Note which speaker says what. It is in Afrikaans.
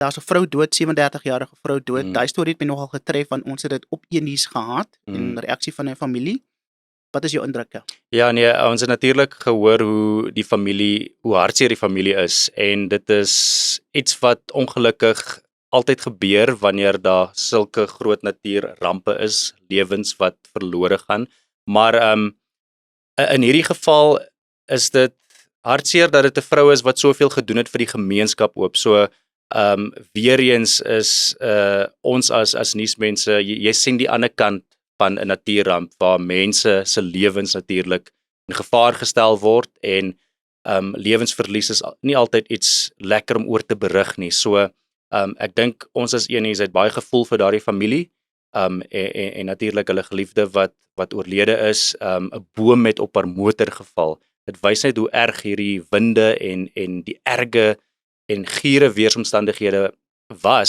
Speaker 1: daar's 'n vrou dood, 37-jarige vrou dood.
Speaker 2: Mm.
Speaker 1: Daai storie het my nogal getref want ons het dit op E-nuus gehad en reaksie van 'n familie. Wat is jou indrukke?
Speaker 2: Ja nee, ons het natuurlik gehoor hoe hartseer die familie is en dit is iets wat ongelukkig altyd gebeur wanneer daar sulke groot natuurrampe is, lewens wat verlore gaan. Maar in hierdie geval is dit hartseer dat dit 'n vrou is wat soveel gedoen het vir die gemeenskap ook. So weer eens is ons as nuusmense, jy sien die ander kant van 'n natuurramp waar mense se lewens natuurlik in gevaar gestel word en lewensverlies is nie altyd iets lekker om oor te berig nie. So ek dink ons as Een het baie gevoel vir daardie familie en natuurlik hulle geliefde wat oorlede is. 'n boom het op haar motor geval. Dit wys net hoe erg hierdie winde en die erge en giere weeromstandighede was